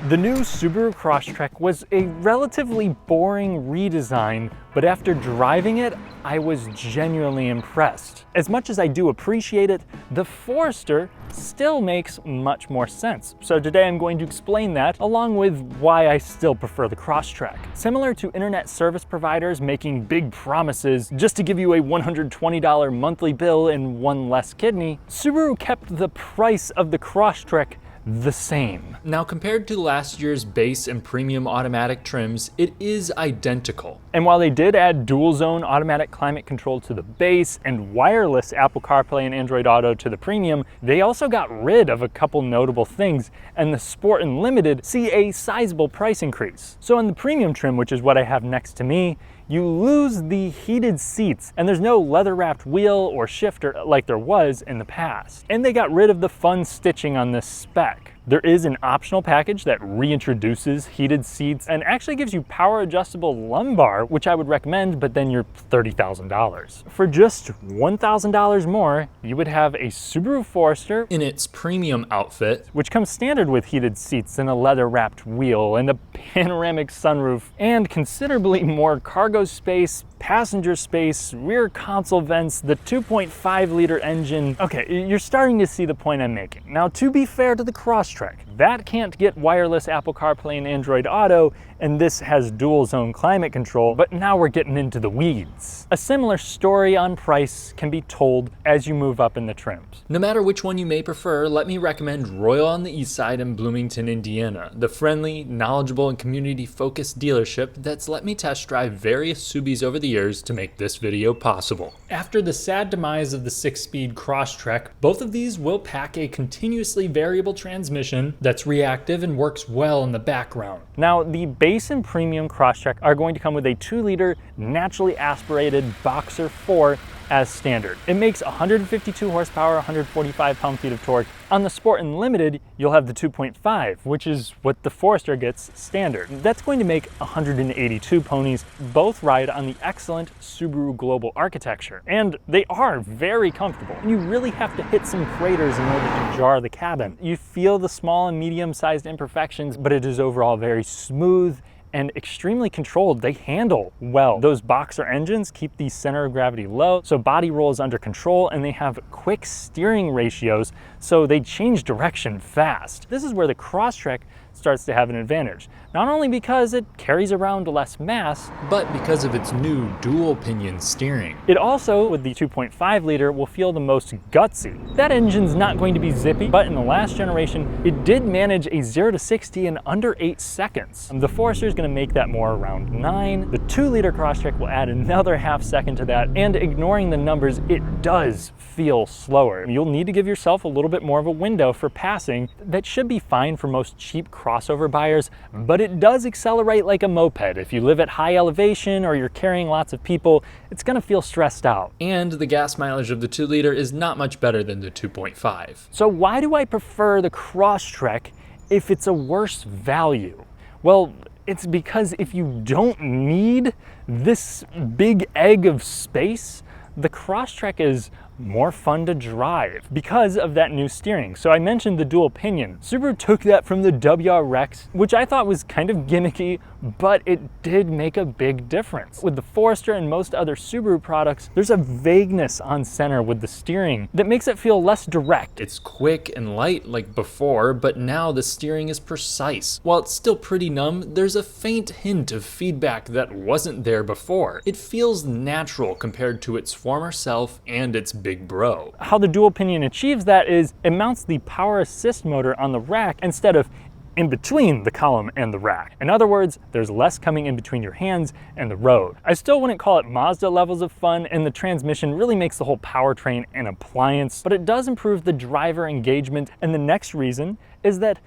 The new Subaru Crosstrek was a relatively boring redesign, but after driving it, I was genuinely impressed. As much as I do appreciate it, the Forester still makes much more sense. So today I'm going to explain that, along with why I still prefer the Crosstrek. Similar to internet service providers making big promises just to give you a $120 monthly bill and one less kidney, Subaru kept the price of the Crosstrek the same. Now, compared to last year's base and premium automatic trims, it is identical. And while they did add dual zone automatic climate control to the base and wireless Apple CarPlay and Android Auto to the premium, they also got rid of a couple notable things, and the Sport and Limited see a sizable price increase. So in the premium trim, which is what I have next to me, you lose the heated seats, and there's no leather-wrapped wheel or shifter like there was in the past. And they got rid of the fun stitching on this spec. There is an optional package that reintroduces heated seats and actually gives you power adjustable lumbar, which I would recommend, but then you're $30,000. For just $1,000 more, you would have a Subaru Forester in its premium outfit, which comes standard with heated seats and a leather-wrapped wheel and a panoramic sunroof and considerably more cargo space, passenger space, rear console vents, the 2.5-liter engine. Okay, you're starting to see the point I'm making. Now, to be fair to the Crosstrek, that can't get wireless Apple CarPlay and Android Auto, and this has dual zone climate control, but now we're getting into the weeds. A similar story on price can be told as you move up in the trims. No matter which one you may prefer, let me recommend Royal on the Eastside in Bloomington, Indiana, the friendly, knowledgeable, and community-focused dealership that's let me test drive various Subis over the years to make this video possible. After the sad demise of the 6-speed Crosstrek, both of these will pack a continuously variable transmission that's reactive and works well in the background. Now, the base and premium Crosstrek are going to come with a 2-liter naturally aspirated Boxer 4 as standard. It makes 152 horsepower, 145 pound-feet of torque. On the Sport and Limited, you'll have the 2.5, which is what the Forester gets standard. That's going to make 182 ponies. Both ride on the excellent Subaru Global architecture, and they are very comfortable. You really have to hit some craters in order to jar the cabin. You feel the small and medium-sized imperfections, but it is overall very smooth and extremely controlled. They handle well. Those Boxer engines keep the center of gravity low, so body roll is under control, and they have quick steering ratios, so they change direction fast. This is where the Crosstrek starts to have an advantage, not only because it carries around less mass, but because of its new dual pinion steering. It also, with the 2.5 liter, will feel the most gutsy. That engine's not going to be zippy, but in the last generation, it did manage a 0 to 60 in under 8 seconds. The Forester is going to make that more around 9. The 2-liter Crosstrek will add another half second to that, and ignoring the numbers, it does feel slower. You'll need to give yourself a little bit more of a window for passing. That should be fine for most cheap crossover buyers, but it does accelerate like a moped. If you live at high elevation or you're carrying lots of people, it's gonna feel stressed out. And the gas mileage of the 2-liter is not much better than the 2.5. So why do I prefer the Crosstrek if it's a worse value? Well, it's because if you don't need this big egg of space, the Crosstrek is more fun to drive because of that new steering. So I mentioned the dual pinion. Subaru took that from the WRX, which I thought was kind of gimmicky, but it did make a big difference. With the Forester and most other Subaru products, there's a vagueness on center with the steering that makes it feel less direct. It's quick and light like before, but now the steering is precise. While it's still pretty numb, there's a faint hint of feedback that wasn't there before. It feels natural compared to its former self and its big bro. How the dual pinion achieves that is it mounts the power assist motor on the rack instead of in between the column and the rack. In other words, there's less coming in between your hands and the road. I still wouldn't call it Mazda levels of fun, and the transmission really makes the whole powertrain an appliance, but it does improve the driver engagement. And the next reason is that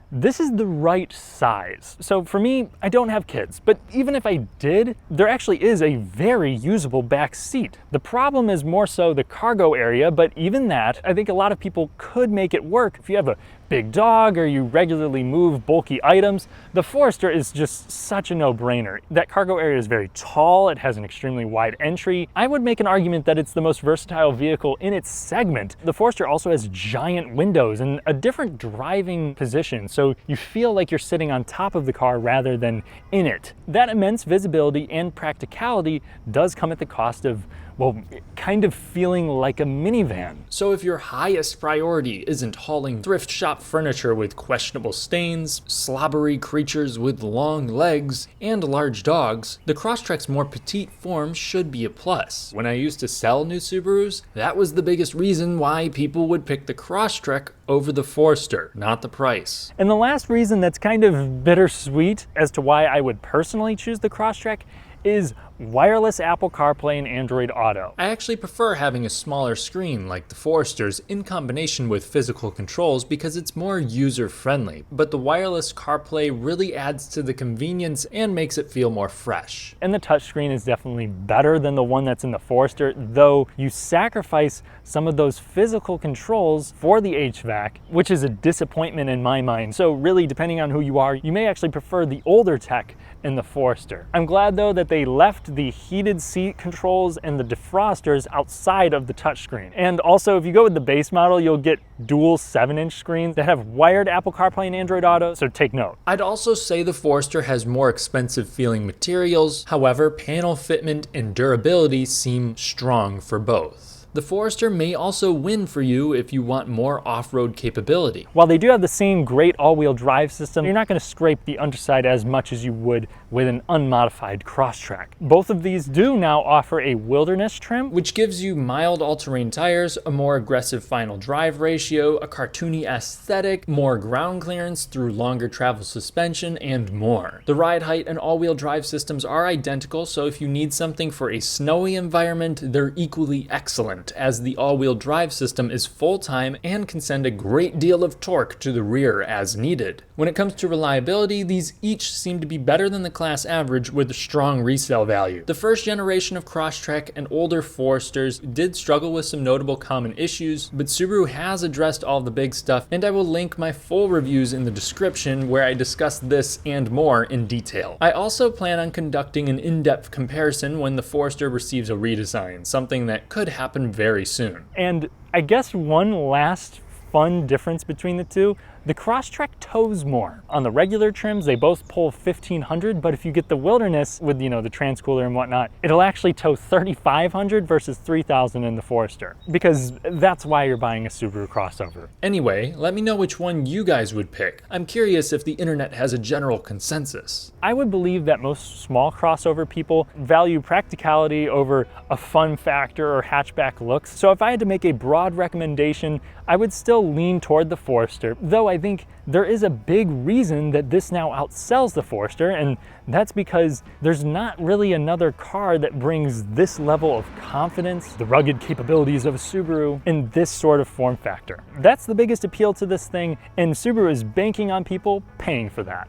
this is the right size. So for me, I don't have kids, but even if I did, there actually is a very usable back seat. The problem is more so the cargo area, but even that, I think a lot of people could make it work if you have a big dog or you regularly move bulky items. The Forester is just such a no-brainer. That cargo area is very tall, it has an extremely wide entry. I would make an argument that it's the most versatile vehicle in its segment. The Forester also has giant windows and a different driving position, so you feel like you're sitting on top of the car rather than in it. That immense visibility and practicality does come at the cost of, well, kind of feeling like a minivan. So if your highest priority isn't hauling thrift shop furniture with questionable stains, slobbery creatures with long legs, and large dogs, the Crosstrek's more petite form should be a plus. When I used to sell new Subarus, that was the biggest reason why people would pick the Crosstrek over the Forester, not the price. And the last reason that's kind of bittersweet as to why I would personally choose the Crosstrek is wireless Apple CarPlay and Android Auto. I actually prefer having a smaller screen like the Forester's in combination with physical controls because it's more user-friendly, but the wireless CarPlay really adds to the convenience and makes it feel more fresh. And the touchscreen is definitely better than the one that's in the Forester, though you sacrifice some of those physical controls for the HVAC, which is a disappointment in my mind. So really, depending on who you are, you may actually prefer the older tech in the Forester. I'm glad though that they left the heated seat controls and the defrosters outside of the touchscreen. And also, if you go with the base model, you'll get dual 7-inch screens that have wired Apple CarPlay and Android Auto, so take note. I'd also say the Forester has more expensive feeling materials. However, panel fitment and durability seem strong for both. The Forester may also win for you if you want more off-road capability. While they do have the same great all-wheel drive system, you're not going to scrape the underside as much as you would with an unmodified Crosstrek. Both of these do now offer a wilderness trim, which gives you mild all-terrain tires, a more aggressive final drive ratio, a cartoony aesthetic, more ground clearance through longer travel suspension, and more. The ride height and all-wheel drive systems are identical, so if you need something for a snowy environment, they're equally excellent, as the all-wheel drive system is full-time and can send a great deal of torque to the rear as needed. When it comes to reliability, these each seem to be better than the class average with a strong resale value. The first generation of Crosstrek and older Foresters did struggle with some notable common issues, but Subaru has addressed all the big stuff, and I will link my full reviews in the description where I discuss this and more in detail. I also plan on conducting an in-depth comparison when the Forester receives a redesign, something that could happen very soon. And I guess one last fun difference between the two, the Crosstrek tows more. On the regular trims, they both pull 1,500, but if you get the Wilderness with, the transcooler and whatnot, it'll actually tow 3,500 versus 3,000 in the Forester, because that's why you're buying a Subaru crossover. Anyway, let me know which one you guys would pick. I'm curious if the internet has a general consensus. I would believe that most small crossover people value practicality over a fun factor or hatchback looks, so if I had to make a broad recommendation, I would still lean toward the Forester, though I think there is a big reason that this now outsells the Forester, and that's because there's not really another car that brings this level of confidence, the rugged capabilities of a Subaru, in this sort of form factor. That's the biggest appeal to this thing, and Subaru is banking on people paying for that.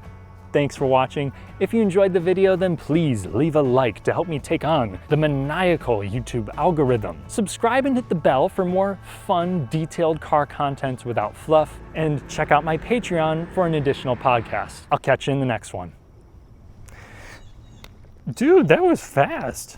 Thanks for watching. If you enjoyed the video, then please leave a like to help me take on the maniacal YouTube algorithm. Subscribe and hit the bell for more fun, detailed car content without fluff, and check out my Patreon for an additional podcast. I'll catch you in the next one. Dude, that was fast.